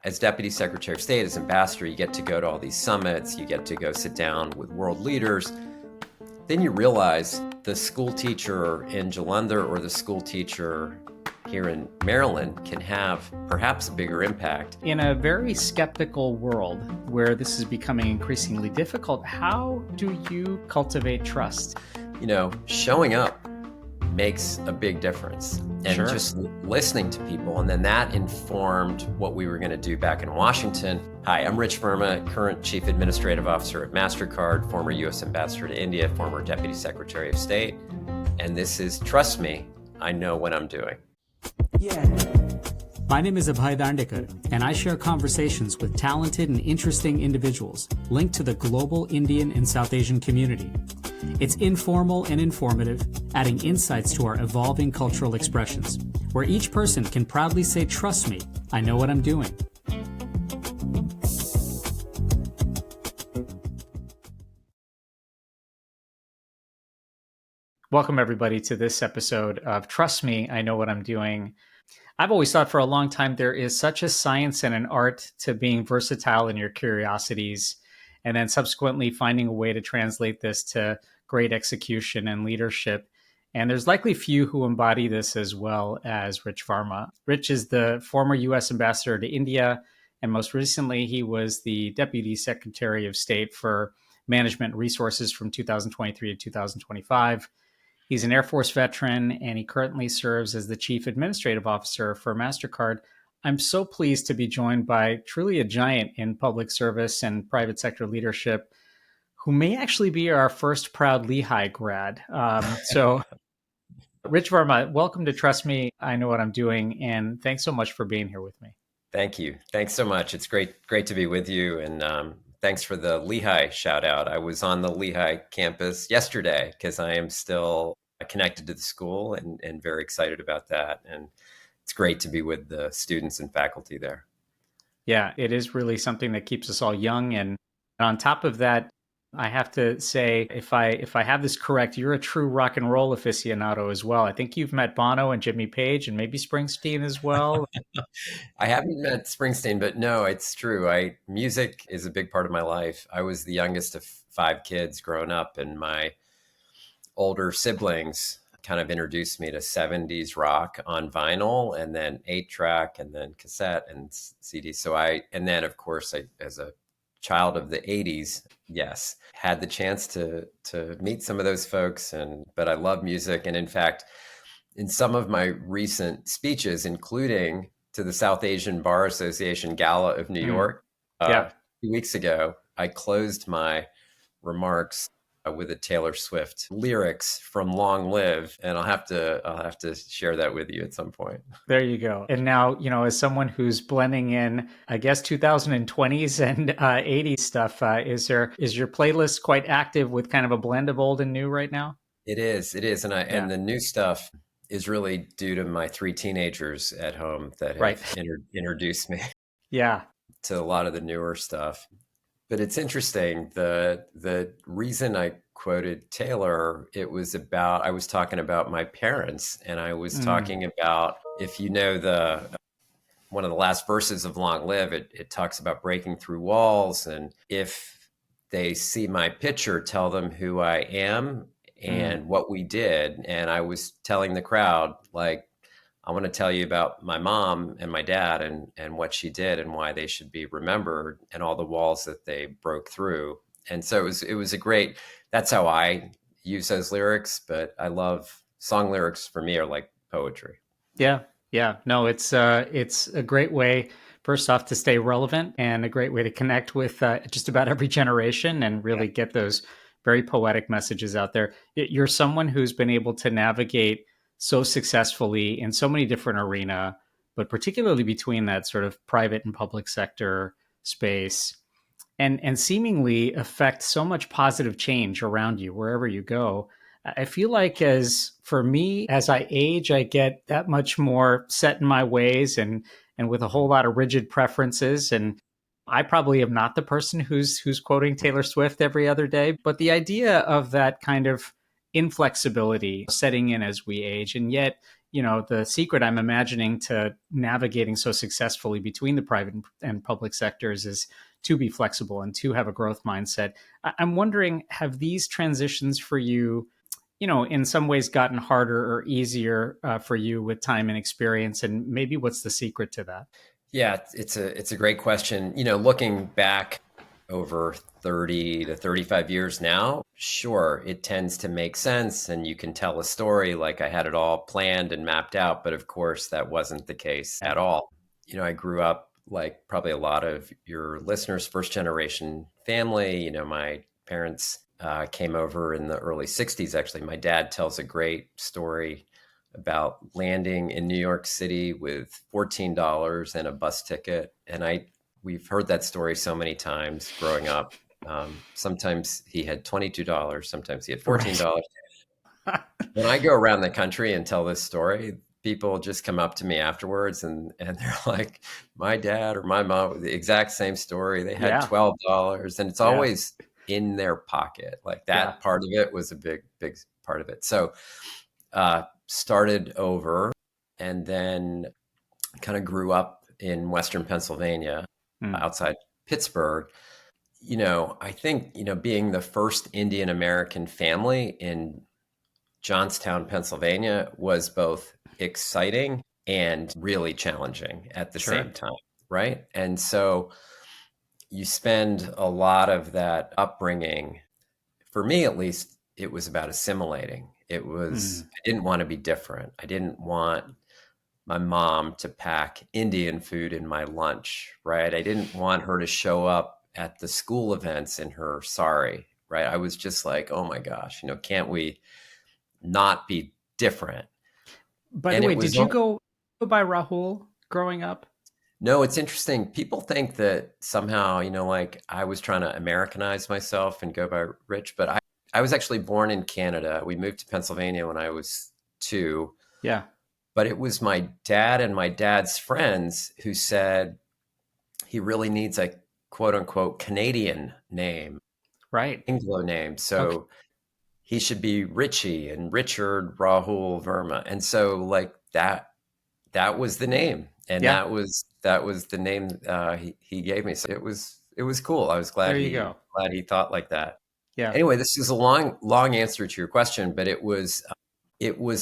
As Deputy Secretary of State, as ambassador, you get to go to all these summits, you get to go sit down with world leaders. Then you realize the school teacher in Jalandhar or the school teacher here in Maryland can have perhaps a bigger impact. In a very skeptical world where this is becoming increasingly difficult, how do you cultivate trust? Showing up makes a big difference. And Sure. Just listening to people. And then that informed what we were going to do back in Washington. Hi, I'm Rich Verma, current Chief Administrative Officer at MasterCard, former U.S. Ambassador to India, former Deputy Secretary of State. And this is Trust Me, I Know What I'm Doing. Yeah. My name is Abhay Dandekar, and I share conversations with talented and interesting individuals linked to the global Indian and South Asian community. It's informal and informative, adding insights to our evolving cultural expressions, where each person can proudly say, "Trust me, I know what I'm doing." Welcome, everybody, to this episode of Trust Me, I Know What I'm Doing. I've always thought for a long time there is such a science and an art to being versatile in your curiosities, and then subsequently finding a way to translate this to great execution and leadership. And there's likely few who embody this as well as Rich Verma. Rich is the former U.S. Ambassador to India, and most recently he was the Deputy Secretary of State for Management Resources from 2023 to 2025. He's an Air Force veteran, and he currently serves as the Chief Administrative Officer for MasterCard. I'm so pleased to be joined by truly a giant in public service and private sector leadership, who may actually be our first proud Lehigh grad. So, Rich Verma, welcome to Trust Me, I Know What I'm Doing, and thanks so much for being here with me. Thank you. Thanks so much. It's great to be with you. And thanks for the Lehigh shout out. I was on the Lehigh campus yesterday because I am still connected to the school and very excited about that. And it's great to be with the students and faculty there. Yeah, it is really something that keeps us all young. And on top of that, I have to say, if I have this correct, you're a true rock and roll aficionado as well. I think you've met Bono and Jimmy Page and maybe Springsteen as well. I haven't met Springsteen, but no, it's true. Music is a big part of my life. I was the youngest of 5 kids growing up, and my older siblings kind of introduced me to 70s rock on vinyl, and then 8-track, and then cassette and CD. And then of course, as a child of the 80s, yes, had the chance to meet some of those folks. But I love music. And in fact, in some of my recent speeches, including to the South Asian Bar Association Gala of New York, 2 weeks ago, I closed my remarks with a Taylor Swift lyrics from Long Live. And I'll have to share that with you at some point. There you go. And now, as someone who's blending in, I guess, 2020s and 80s stuff, is your playlist quite active with kind of a blend of old and new right now? It is. And the new stuff is really due to my 3 teenagers at home that have introduced me to a lot of the newer stuff. But it's interesting, the reason I quoted Taylor, I was talking about my parents, and I was talking about, if you know one of the last verses of Long Live, it talks about breaking through walls, and if they see my picture, tell them who I am and what we did. And I was telling the crowd, like, I want to tell you about my mom and my dad and what she did and why they should be remembered and all the walls that they broke through. And so it was a great, that's how I use those lyrics, but I love song lyrics. For me are like poetry. Yeah. No, it's a great way, first off, to stay relevant, and a great way to connect with just about every generation and really get those very poetic messages out there. You're someone who's been able to navigate so successfully in so many different arena, but particularly between that sort of private and public sector space, and seemingly affect so much positive change around you wherever you go. I feel like for me, as I age, I get that much more set in my ways and with a whole lot of rigid preferences. And I probably am not the person who's quoting Taylor Swift every other day, but the idea of that kind of inflexibility setting in as we age, and yet the secret I'm imagining to navigating so successfully between the private and public sectors is to be flexible and to have a growth mindset. I'm wondering, have these transitions for you, in some ways gotten harder or easier for you with time and experience? And maybe what's the secret to that? Yeah, it's a great question. Looking back over 30 to 35 years now, sure, it tends to make sense and you can tell a story like I had it all planned and mapped out, but of course that wasn't the case at all. I grew up like probably a lot of your listeners, first generation family. My parents came over in the early 60s. Actually, my dad tells a great story about landing in New York City with $14 and a bus ticket. And we've heard that story so many times growing up. Sometimes he had $22, sometimes he had $14. Right. When I go around the country and tell this story, people just come up to me afterwards and they're like, my dad or my mom, the exact same story. They had $12 and it's always in their pocket. Like that part of it was a big, big part of it. So started over and then kind of grew up in Western Pennsylvania, outside Pittsburgh. I think, being the first Indian American family in Johnstown, Pennsylvania was both exciting and really challenging at the same time, right? And so you spend a lot of that upbringing, for me at least, it was about assimilating. It was, I didn't want to be different. I didn't want my mom to pack Indian food in my lunch, right? I didn't want her to show up at the school events in her sari, right? I was just like, oh my gosh, can't we not be different? By the way, did you go by Rahul growing up? No, it's interesting. People think that somehow, like I was trying to Americanize myself and go by Rich, but I was actually born in Canada. We moved to Pennsylvania when I was 2. Yeah. But it was my dad and my dad's friends who said he really needs a quote unquote Canadian name, right? Anglo name. So he should be Richie and Richard Rahul Verma. And so like that was the name. And that was the name he gave me. So it was cool. I was glad glad he thought like that. Yeah. Anyway, this is a long answer to your question, but it was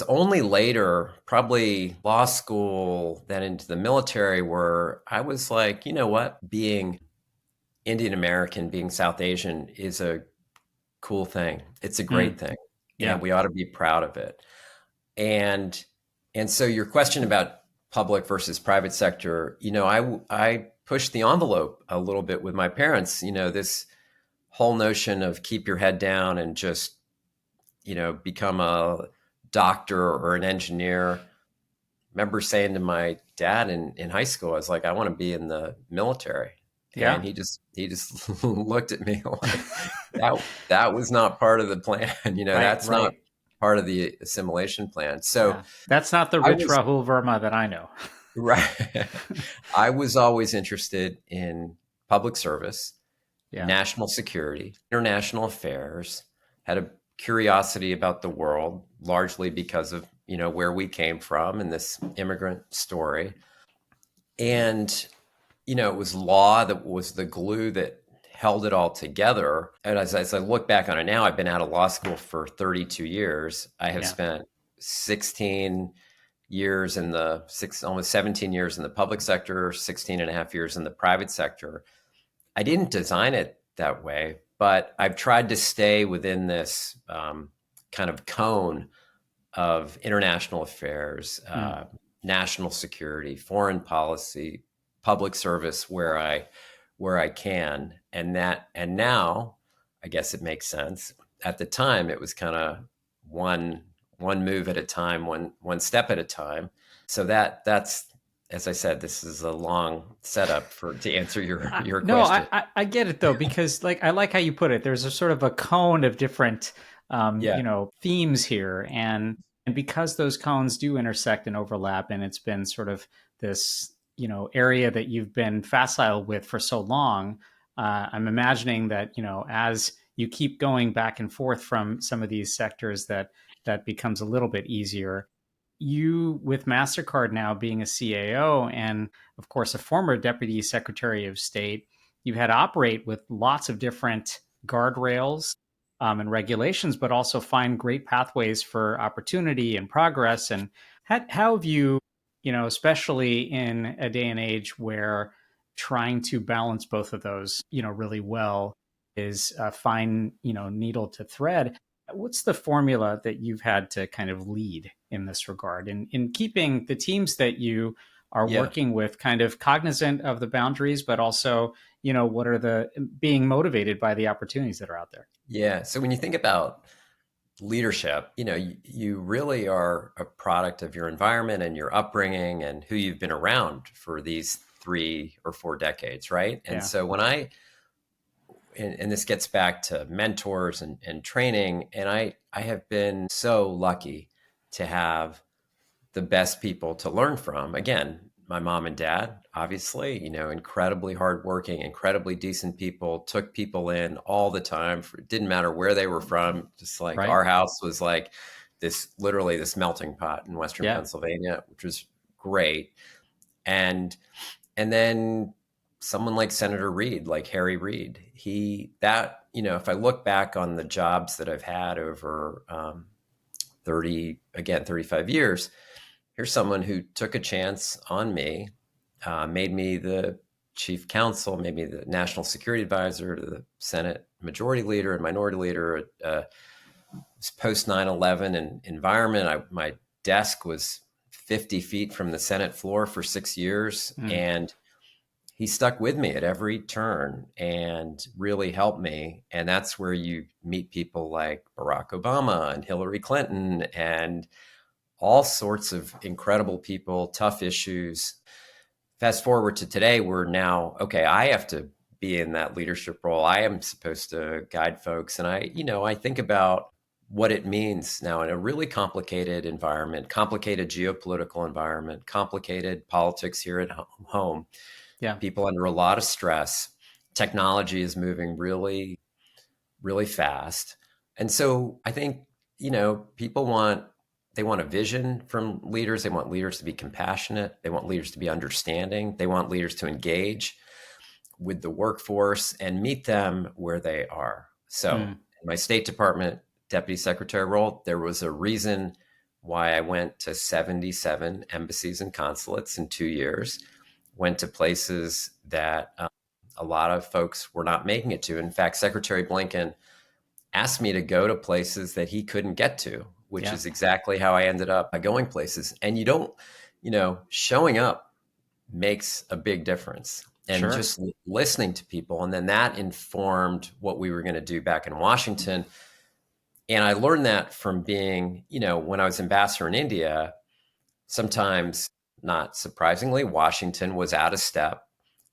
only later, probably law school, then into the military, where I was like, you know what, being Indian American, being South Asian is a cool thing. It's a great thing. Yeah. And we ought to be proud of it. And so your question about public versus private sector, I pushed the envelope a little bit with my parents, this whole notion of keep your head down and just, become a doctor or an engineer. I remember saying to my dad in high school, I was like, I want to be in the military. Yeah. And he just looked at me like that was not part of the plan. That's not part of the assimilation plan. So that's not the Rich Rahul Verma that I know. Right. I was always interested in public service, national security, international affairs, had a curiosity about the world, largely because of, where we came from and this immigrant story. And, it was law that was the glue that held it all together. And as I look back on it now, I've been out of law school for 32 years. I have spent 16 years almost 17 years in the public sector, 16 and a half years in the private sector. I didn't design it that way, but I've tried to stay within this kind of cone of international affairs, national security, foreign policy, public service where I can. And now I guess it makes sense. At the time, it was kind of one move at a time, one step at a time. So that's, as I said, this is a long setup to answer your question. No, I get it though, because I like how you put it. There's a sort of a cone of different, themes here. And because those cones do intersect and overlap, and it's been sort of this, area that you've been facile with for so long, I'm imagining that, as you keep going back and forth from some of these sectors, that becomes a little bit easier. you, with MasterCard now being a CAO and, of course, a former Deputy Secretary of State, you've had to operate with lots of different guardrails and regulations, but also find great pathways for opportunity and progress. And how have you, especially in a day and age where trying to balance both of those, really well is a fine, needle to thread. What's the formula that you've had to kind of lead in this regard in keeping the teams that you are working with kind of cognizant of the boundaries, but also, what are the being motivated by the opportunities that are out there? Yeah. So when you think about leadership, you really are a product of your environment and your upbringing and who you've been around for these 3 or 4 decades, right? And so when and this gets back to mentors and training, and I have been so lucky to have the best people to learn from. Again, my mom and dad, obviously, incredibly hardworking, incredibly decent people, took people in all the time. It didn't matter where they were from. Just like our house was like literally this melting pot in Western Pennsylvania, which was great. And then someone like Senator Reid, like Harry Reid, if I look back on the jobs that I've had over 35 years, here's someone who took a chance on me, made me the chief counsel, made me the national security advisor to the Senate majority leader and minority leader, post 9/11 and environment. My desk was 50 feet from the Senate floor for 6 years. And he stuck with me at every turn and really helped me. And that's where you meet people like Barack Obama and Hillary Clinton and all sorts of incredible people, tough issues. Fast forward to today, we're now, okay, I have to be in that leadership role. I am supposed to guide folks. And I think about what it means now in a really complicated environment, complicated geopolitical environment, complicated politics here at home. Yeah. People under a lot of stress. Technology is moving really, really fast. And so I think, people want a vision from leaders. They want leaders to be compassionate. They want leaders to be understanding. They want leaders to engage with the workforce and meet them where they are. So in my State Department Deputy Secretary role, there was a reason why I went to 77 embassies and consulates in 2 years. Went to places that a lot of folks were not making it to. In fact, Secretary Blinken asked me to go to places that he couldn't get to, which is exactly how I ended up going places. And showing up makes a big difference. And just listening to people. And then that informed what we were going to do back in Washington. And I learned that from being, when I was ambassador in India, sometimes, not surprisingly, Washington was out of step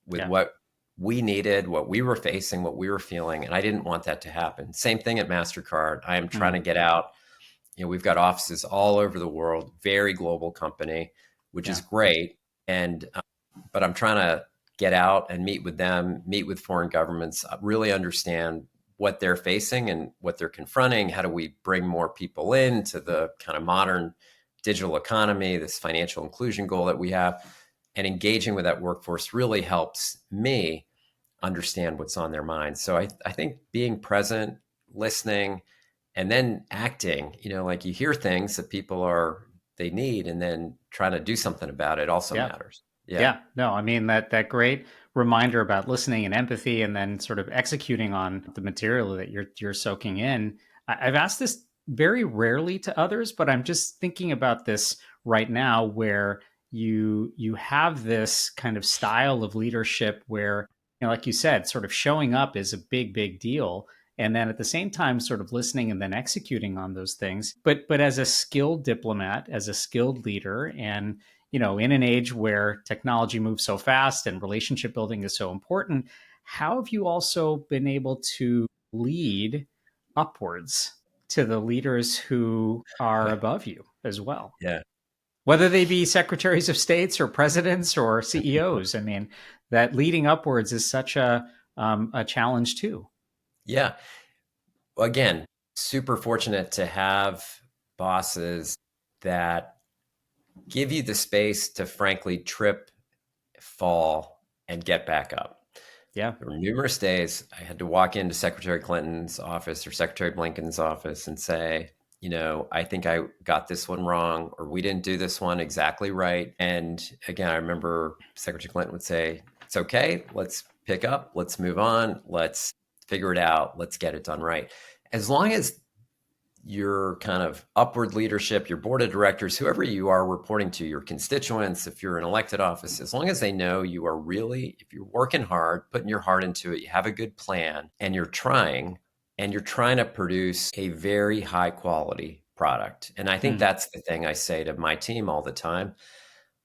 with what we needed, what we were facing, what we were feeling. And I didn't want that to happen. Same thing at MasterCard. I am trying to get out. We've got offices all over the world, very global company, which is great. And, but I'm trying to get out and meet with them, meet with foreign governments, really understand what they're facing and what they're confronting. How do we bring more people into the kind of modern digital economy, this financial inclusion goal that we have? And engaging with that workforce really helps me understand what's on their minds. So I think being present, listening, and then acting, like you hear things that they need, and then trying to do something about it also matters. Yeah. No, I mean, that great reminder about listening and empathy, and then sort of executing on the material that you're soaking in. I've asked this very rarely to others, but I'm just thinking about this right now, where you have this kind of style of leadership where, like you said, sort of showing up is a big deal. And then at the same time, sort of listening and then executing on those things. But as a skilled diplomat, as a skilled leader, and in an age where technology moves so fast and relationship building is so important, how have you also been able to lead upwards to the leaders who are above you as well? Yeah. Whether they be secretaries of states or presidents or CEOs. I mean, that leading upwards is such a challenge too. Yeah. Again, super fortunate to have bosses that give you the space to frankly trip, fall, and get back up. Yeah. There were numerous days I had to walk into Secretary Clinton's office or Secretary Blinken's office and say, I think I got this one wrong, or we didn't do this one exactly right. And again, I remember Secretary Clinton would say, it's okay, let's pick up, let's move on, let's figure it out, let's get it done right. As long as your kind of upward leadership, your board of directors, whoever you are reporting to, your constituents, if you're in elected office, as long as they know you are really, if you're working hard, putting your heart into it, you have a good plan, and you're trying to produce a very high quality product. And I think that's the thing I say to my team all the time.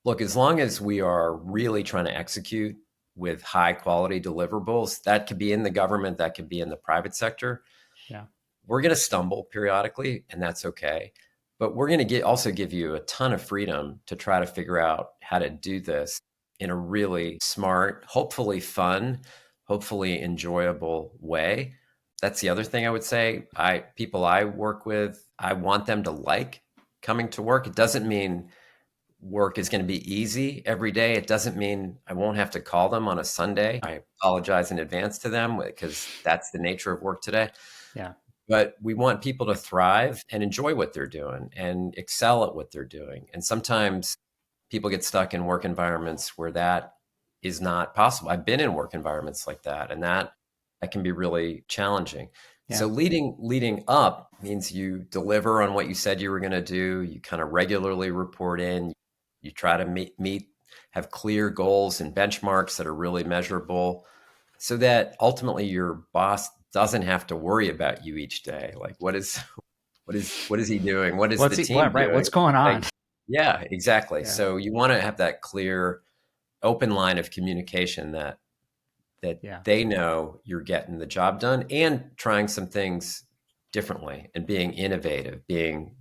Look, as long as we are really trying to execute with high quality deliverables, that could be in the government, that could be in the private sector. Yeah. We're going to stumble periodically, and that's okay. But we're going to also give you a ton of freedom to try to figure out how to do this in a really smart, hopefully fun, hopefully enjoyable way. That's the other thing I would say. People I work with, I want them to like coming to work. It doesn't mean work is going to be easy every day. It doesn't mean I won't have to call them on a Sunday. I apologize in advance to them because that's the nature of work today. Yeah. But we want people to thrive and enjoy what they're doing and excel at what they're doing. And sometimes people get stuck in work environments where that is not possible. I've been in work environments like that, and that can be really challenging. Yeah. So leading up means you deliver on what you said you were going to do. You kind of regularly report in. You try to meet, have clear goals and benchmarks that are really measurable, so that ultimately your boss doesn't have to worry about you each day. Like, what is he doing? What's the team doing? Right. What's going on? Like, yeah, exactly. Yeah. So you want to have that clear, open line of communication that they know you're getting the job done and trying some things differently and being innovative, being.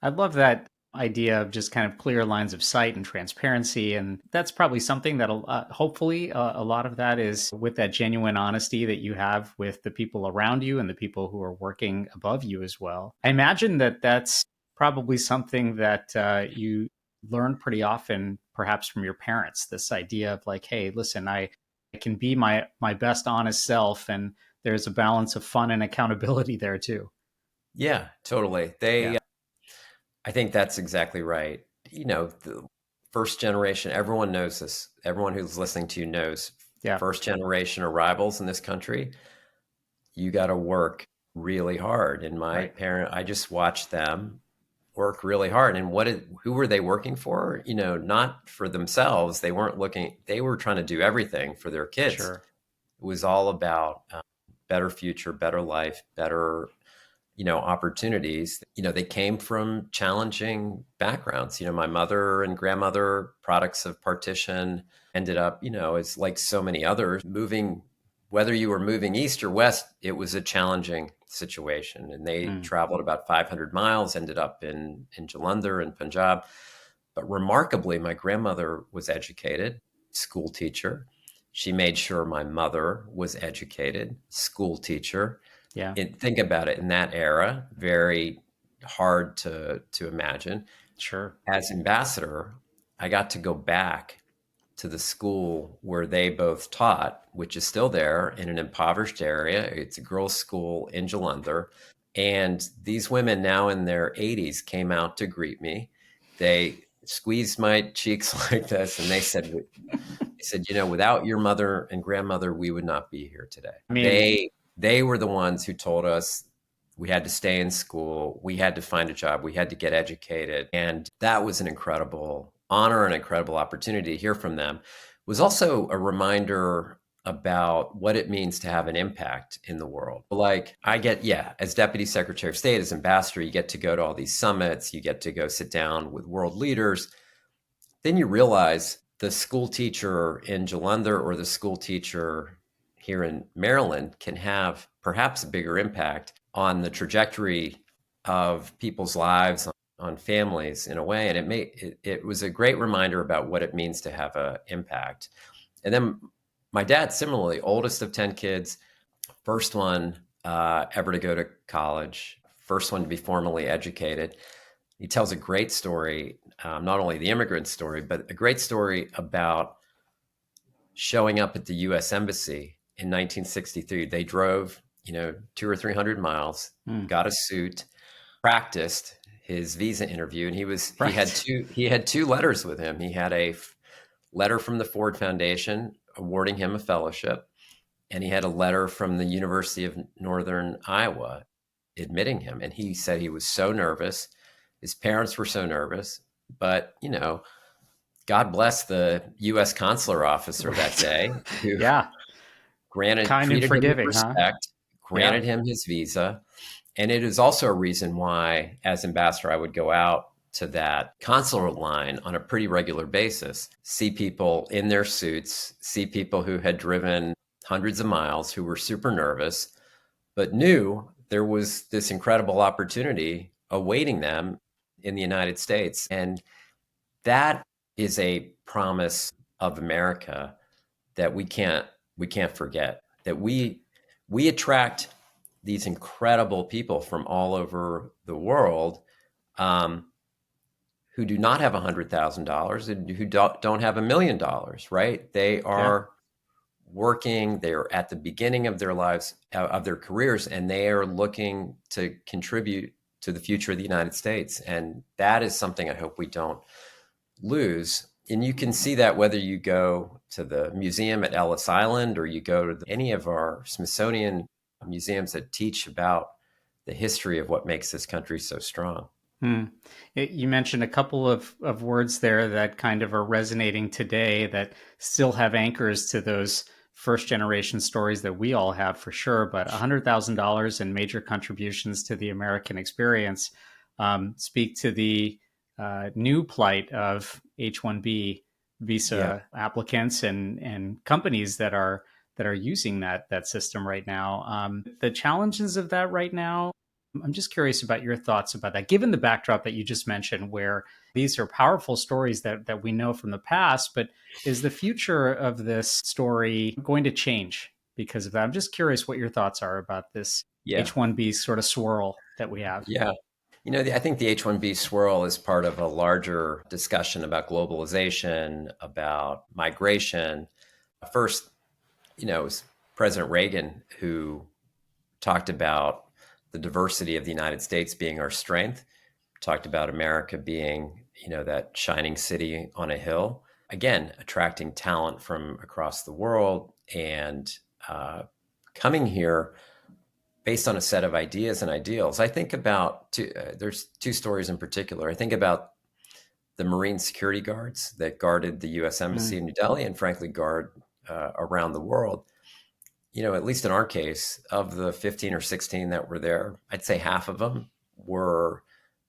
I love that idea of just kind of clear lines of sight and transparency. And that's probably something that hopefully a lot of that is with that genuine honesty that you have with the people around you and the people who are working above you as well. I imagine that that's probably something that you learn pretty often, perhaps from your parents, this idea of like, hey, listen, I can be my best honest self, and there's a balance of fun and accountability there too. Yeah, totally. I think that's exactly right. The first generation, everyone knows this. Everyone who's listening to you knows. Yeah. First generation arrivals in this country, you got to work really hard. And my parent, I just watched them work really hard. And who were they working for? Not for themselves. They weren't looking. They were trying to do everything for their kids. Sure. It was all about better future, better life, better opportunities. They came from challenging backgrounds. My mother and grandmother, products of partition, ended up, it's like so many others, whether you were moving east or west, it was a challenging situation. And they traveled about 500 miles, ended up in Jalandhar in Punjab. But remarkably, my grandmother was educated, school teacher. She made sure my mother was educated, school teacher. Yeah. Think about it in that era, very hard to imagine. Sure. As ambassador, I got to go back to the school where they both taught, which is still there in an impoverished area. It's a girls' school in Jalandhar. And these women now in their 80s came out to greet me. They squeezed my cheeks like this, and they said, without your mother and grandmother, we would not be here today. I mean, they were the ones who told us we had to stay in school, we had to find a job, we had to get educated. And that was an incredible honor and incredible opportunity to hear from them. It was also a reminder about what it means to have an impact in the world. Like as Deputy Secretary of State, as ambassador, you get to go to all these summits, you get to go sit down with world leaders. Then you realize the school teacher in Jalandhar or the school teacher here in Maryland can have perhaps a bigger impact on the trajectory of people's lives, on families in a way. And it was a great reminder about what it means to have an impact. And then my dad, similarly, oldest of 10 kids, first one ever to go to college, first one to be formally educated. He tells a great story, not only the immigrant story, but a great story about showing up at the U.S. Embassy in 1963. They drove, 200 or 300 miles, got a suit, practiced his visa interview, and he had two letters with him. He had a letter from the Ford Foundation awarding him a fellowship, and he had a letter from the University of Northern Iowa admitting him. And he said he was so nervous. His parents were so nervous, but God bless the U.S. consular officer that day who treated him with respect, granted him his visa. And it is also a reason why, as ambassador, I would go out to that consular line on a pretty regular basis, see people in their suits, see people who had driven hundreds of miles, who were super nervous, but knew there was this incredible opportunity awaiting them in the United States. And that is a promise of America that we can't forget, that we attract these incredible people from all over the world, who do not have $100,000 and who don't have $1 million, right? They are working, they're at the beginning of their lives, of their careers, and they are looking to contribute to the future of the United States. And that is something I hope we don't lose. And you can see that whether you go to the museum at Ellis Island or you go to any of our Smithsonian museums that teach about the history of what makes this country so strong. You mentioned a couple of words there that kind of are resonating today that still have anchors to those first generation stories that we all have for sure, but $100,000 in major contributions to the American experience speak to the new plight of H-1B visa applicants and companies that are using that system right now. The challenges of that right now, I'm just curious about your thoughts about that, given the backdrop that you just mentioned, where these are powerful stories that we know from the past, but is the future of this story going to change because of that? I'm just curious what your thoughts are about this H-1B sort of swirl that we have. Yeah. I think the H-1B swirl is part of a larger discussion about globalization, about migration. First, it was President Reagan who talked about the diversity of the United States being our strength, talked about America being, that shining city on a hill, again, attracting talent from across the world and coming here based on a set of ideas and ideals. I think about there's two stories in particular. I think about the Marine security guards that guarded the U.S. Embassy in New Delhi and frankly guard around the world. At least in our case, of the 15 or 16 that were there, I'd say half of them were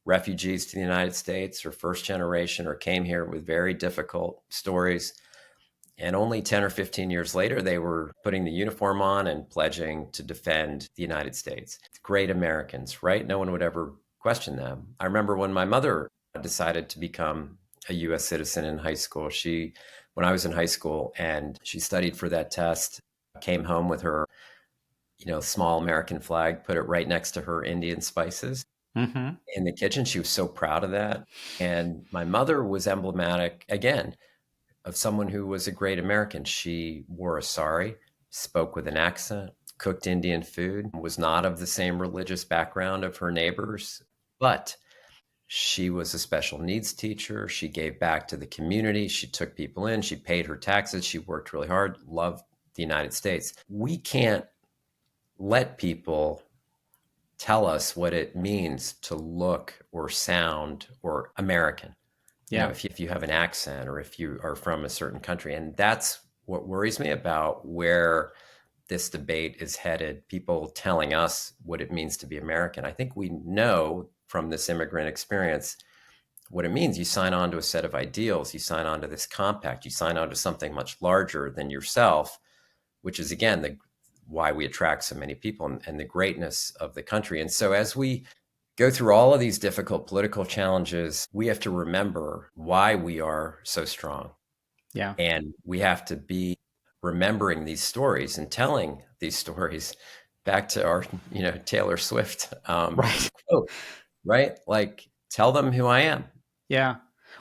refugees to the United States or first generation or came here with very difficult stories. And only 10 or 15 years later, they were putting the uniform on and pledging to defend the United States. Great Americans, right? No one would ever question them. I remember when my mother decided to become a U.S. citizen in high school. When I was in high school, and she studied for that test, came home with her, small American flag, put it right next to her Indian spices in the kitchen. She was so proud of that. And my mother was emblematic, again, of someone who was a great American. She wore a sari, spoke with an accent, cooked Indian food, was not of the same religious background of her neighbors, but she was a special needs teacher. She gave back to the community. She took people in. She paid her taxes. She worked really hard, loved the United States. We can't let people tell us what it means to look or sound or American. If you have an accent or if you are from a certain country. And that's what worries me about where this debate is headed, people telling us what it means to be American. I think we know from this immigrant experience what it means. You sign on to a set of ideals, you sign on to this compact, you sign on to something much larger than yourself, which is, again, why we attract so many people and the greatness of the country. And so as we go through all of these difficult political challenges, we have to remember why we are so strong. Yeah. And we have to be remembering these stories and telling these stories back to our, Taylor Swift quote, right? Like tell them who I am. Yeah.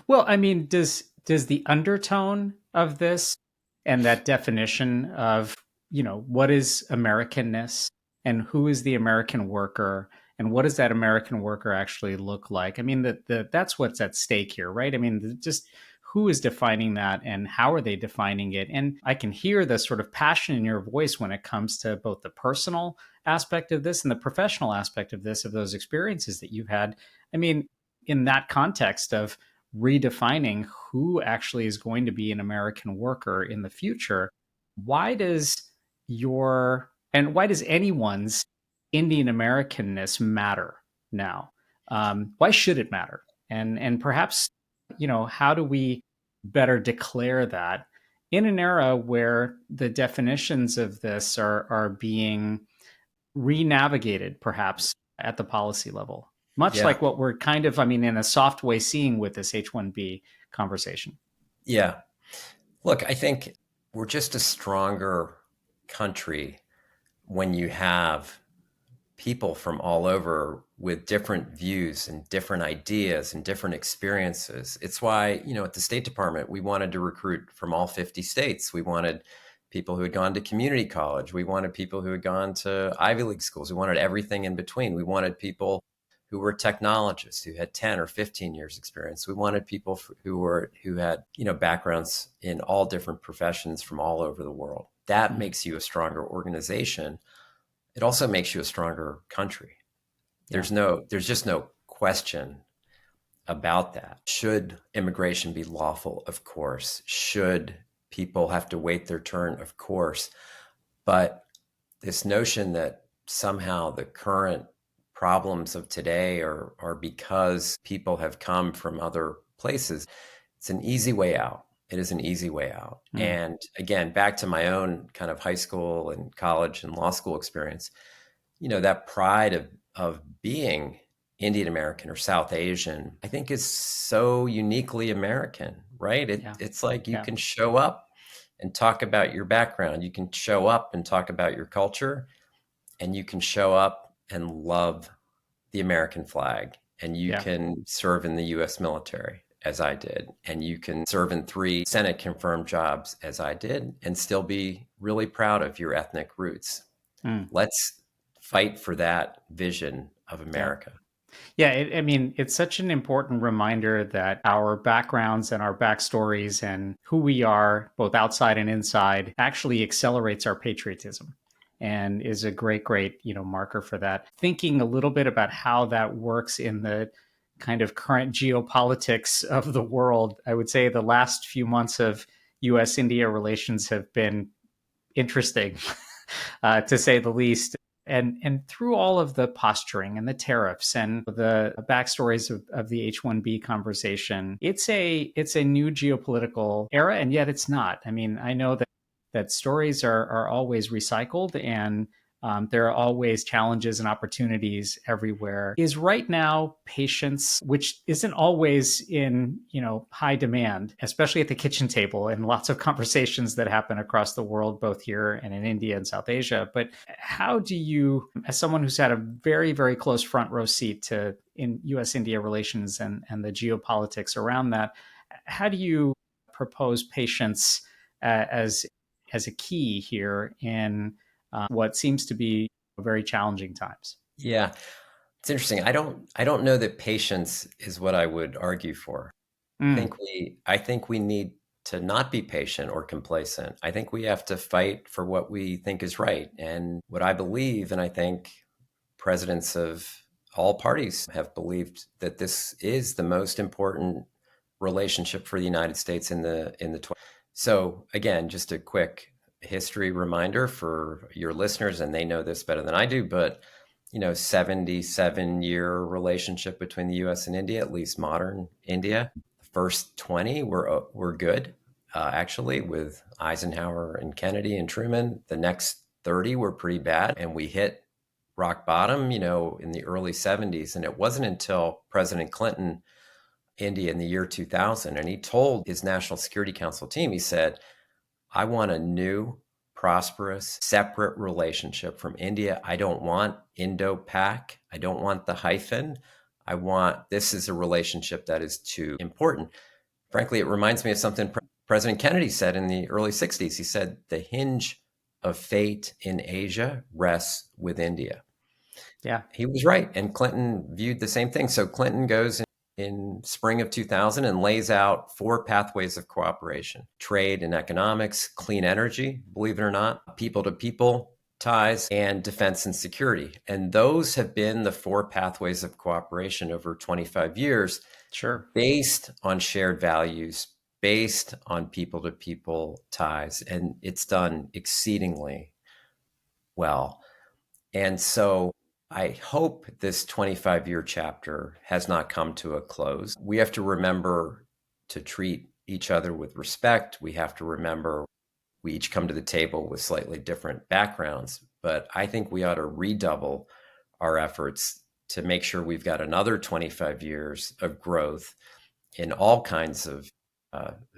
Well, I mean, does the undertone of this and that definition of, what is Americanness and who is the American worker and what does that American worker actually look like? I mean, that's what's at stake here, right? I mean, just who is defining that and how are they defining it? And I can hear the sort of passion in your voice when it comes to both the personal aspect of this and the professional aspect of this, of those experiences that you've had. I mean, in that context of redefining who actually is going to be an American worker in the future, why does why does anyone's Indian Americanness matter now? Why should it matter? And perhaps, how do we better declare that in an era where the definitions of this are being re-navigated, perhaps at the policy level, much like what we're kind of, in a soft way seeing with this H-1B conversation. Yeah. Look, I think we're just a stronger country when you have people from all over with different views and different ideas and different experiences. It's why, at the State Department, we wanted to recruit from all 50 states. We wanted people who had gone to community college. We wanted people who had gone to Ivy League schools. We wanted everything in between. We wanted people who were technologists, who had 10 or 15 years experience. We wanted people who had, backgrounds in all different professions from all over the world. That makes you a stronger organization. It also makes you a stronger country. There's just no question about that. Should immigration be lawful? Of course. Should people have to wait their turn? Of course. But this notion that somehow the current problems of today are because people have come from other places, it's an easy way out. It is an easy way out. And again, back to my own kind of high school and college and law school experience, that pride of being Indian American or South Asian, I think is so uniquely American, right? It's like you can show up and talk about your background. You can show up and talk about your culture, and you can show up and love the American flag, and you can serve in the U.S. military, as I did, and you can serve in 3 Senate confirmed jobs, as I did, and still be really proud of your ethnic roots. Let's fight for that vision of America. Yeah, it's such an important reminder that our backgrounds and our backstories and who we are, both outside and inside, actually accelerates our patriotism and is a great, marker for that. Thinking a little bit about how that works in the kind of current geopolitics of the world, I would say the last few months of U.S.-India relations have been interesting, to say the least. And through all of the posturing and the tariffs and the backstories of the H-1B conversation, it's a new geopolitical era, and yet it's not. I mean, I know that stories are always recycled, and there are always challenges and opportunities everywhere. Is right now patience, which isn't always in high demand, especially at the kitchen table and lots of conversations that happen across the world, both here and in India and South Asia. But how do you, as someone who's had a very, very close front row seat in U.S.-India relations and the geopolitics around that, how do you propose patience as a key here in what seems to be very challenging times? Yeah, it's interesting. I don't know that patience is what I would argue for. I think we need to not be patient or complacent. I think we have to fight for what we think is right. And what I believe, and I think presidents of all parties have believed, that this is the most important relationship for the United States in the 20th. So again, just a quick history reminder for your listeners, and they know this better than I do, but 77-year relationship between the U.S. and India, at least modern India. The first 20 were good, actually, with Eisenhower and Kennedy and Truman. The next 30 were pretty bad, and we hit rock bottom, in the early 70s. And it wasn't until President Clinton, India in the year 2000, and he told his National Security Council team, he said, I want a new, prosperous, separate relationship from India. I don't want Indo-Pak. I don't want the hyphen. this is a relationship that is too important. Frankly, it reminds me of something President Kennedy said in the early 60s. He said, the hinge of fate in Asia rests with India. Yeah. He was right. And Clinton viewed the same thing. So Clinton goes in spring of 2000 and lays out 4 pathways of cooperation: trade and economics, clean energy, believe it or not, people to people ties, and defense and security. And those have been the 4 pathways of cooperation over 25 years. Sure. Based on shared values, based on people to people ties. And it's done exceedingly well. And so I hope this 25-year chapter has not come to a close. We have to remember to treat each other with respect. We have to remember we each come to the table with slightly different backgrounds, but I think we ought to redouble our efforts to make sure we've got another 25 years of growth in all kinds of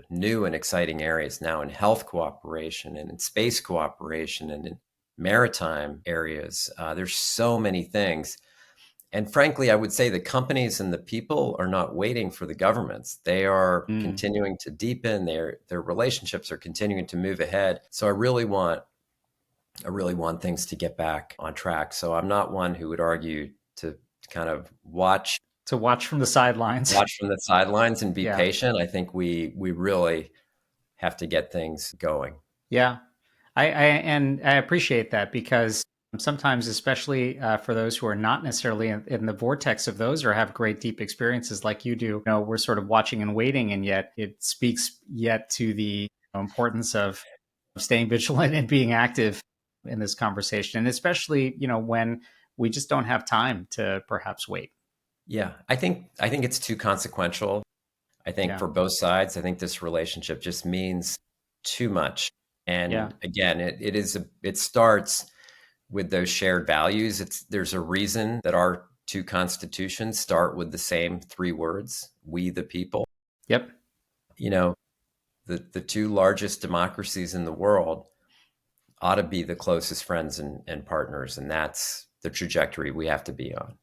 new and exciting areas now, in health cooperation and in space cooperation and in maritime areas. There's so many things. And frankly, I would say the companies and the people are not waiting for the governments. They are continuing to deepen, their relationships are continuing to move ahead. So I really want things to get back on track. So I'm not one who would argue to kind of watch from the sidelines. Watch from the sidelines and be patient. I think we really have to get things going. Yeah. I appreciate that, because sometimes, especially for those who are not necessarily in the vortex of those or have great deep experiences like you do, we're sort of watching and waiting, and yet it speaks yet to the importance of staying vigilant and being active in this conversation. And especially, when we just don't have time to perhaps wait. Yeah, I think it's too consequential. I think for both sides, I think this relationship just means too much. And again, it starts with those shared values. There's a reason that our 2 constitutions start with the same 3 words: we the people. Yep. The 2 largest democracies in the world ought to be the closest friends and partners, and that's the trajectory we have to be on.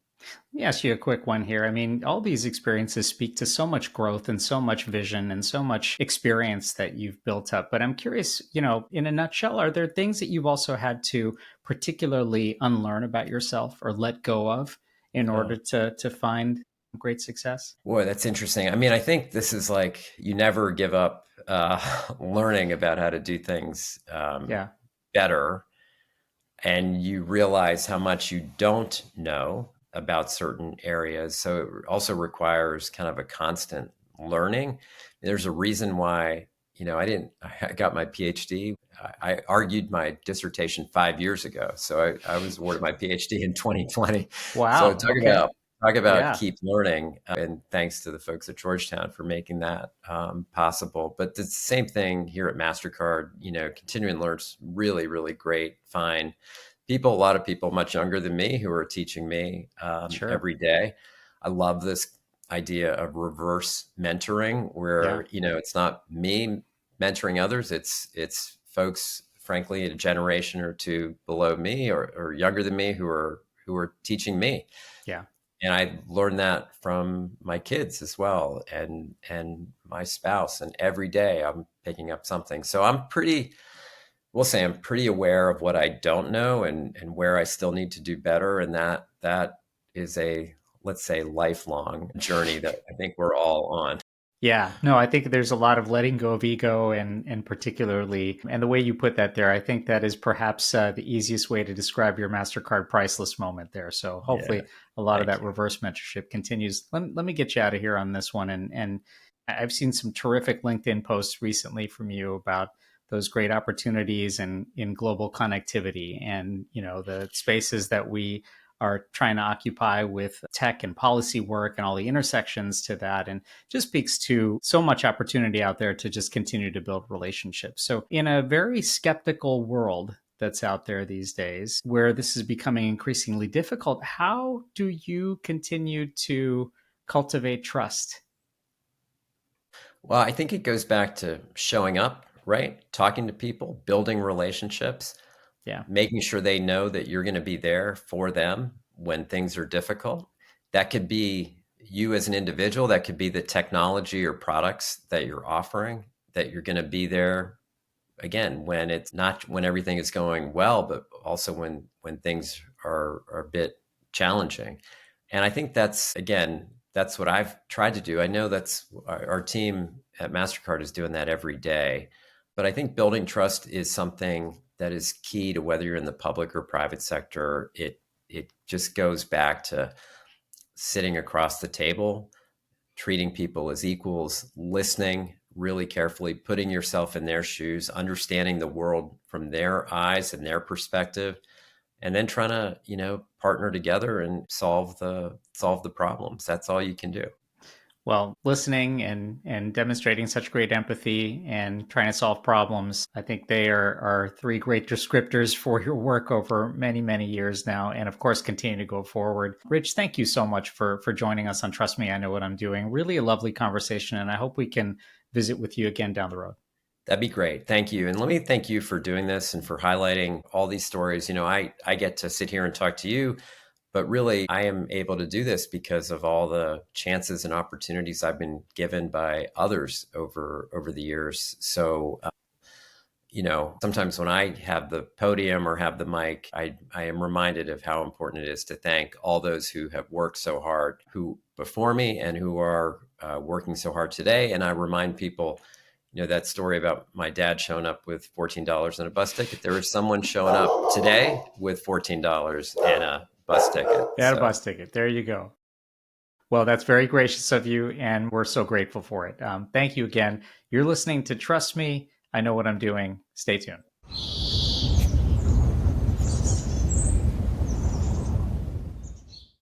Let me ask you a quick one here. I mean, all these experiences speak to so much growth and so much vision and so much experience that you've built up. But I'm curious, in a nutshell, are there things that you've also had to particularly unlearn about yourself or let go of in order to find great success? Boy, that's interesting. I mean, I think this is like, you never give up learning about how to do things better. And you realize how much you don't know about certain areas. So it also requires kind of a constant learning. There's a reason why, I got my PhD. I argued my dissertation 5 years ago. So I was awarded my PhD in 2020. Wow. So talk about keep learning. And thanks to the folks at Georgetown for making that possible. But the same thing here at MasterCard, continuing to learn really, really great, fine people, a lot of people much younger than me who are teaching me every day. I love this idea of reverse mentoring where, it's not me mentoring others. It's folks, frankly, a generation or 2 below me or younger than me who are teaching me. Yeah. And I learned that from my kids as well and my spouse. And every day I'm picking up something. So I'm pretty aware of what I don't know and where I still need to do better. And that is a, let's say, lifelong journey that I think we're all on. Yeah, no, I think there's a lot of letting go of ego and particularly, and the way you put that there, I think that is perhaps the easiest way to describe your MasterCard priceless moment there. So hopefully a lot of that reverse mentorship continues. Let me get you out of here on this one. And I've seen some terrific LinkedIn posts recently from you about those great opportunities in global connectivity and, the spaces that we are trying to occupy with tech and policy work and all the intersections to that, and just speaks to so much opportunity out there to just continue to build relationships. So in a very skeptical world that's out there these days, where this is becoming increasingly difficult, how do you continue to cultivate trust? Well, I think it goes back to showing up, right? Talking to people, building relationships. Yeah. Making sure they know that you're going to be there for them when things are difficult. That could be you as an individual. That could be the technology or products that you're offering, that you're going to be there again when it's not, when everything is going well, but also when things are a bit challenging. And I think that's, again, that's what I've tried to do. I know that's our team at MasterCard is doing that every day. But I think building trust is something that is key to whether you're in the public or private sector. It just goes back to sitting across the table, treating people as equals, listening really carefully, putting yourself in their shoes, understanding the world from their eyes and their perspective, and then trying to, partner together and solve the problems. That's all you can do. Well, listening and demonstrating such great empathy and trying to solve problems, I think they are three great descriptors for your work over many, many years now. And of course, continue to go forward. Rich, thank you so much for joining us on Trust Me, I Know What I'm Doing. Really a lovely conversation. And I hope we can visit with you again down the road. That'd be great. Thank you. And let me thank you for doing this and for highlighting all these stories. I get to sit here and talk to you, but really, I am able to do this because of all the chances and opportunities I've been given by others over the years. So, sometimes when I have the podium or have the mic, I am reminded of how important it is to thank all those who have worked so hard, who before me and who are working so hard today. And I remind people, that story about my dad showing up with $14 and a bus ticket. There was someone showing up today with $14 and a bus ticket. Yeah, a bus ticket. There you go. Well, that's very gracious of you, and we're so grateful for it. Thank you again. You're listening to Trust Me, I Know What I'm Doing. Stay tuned.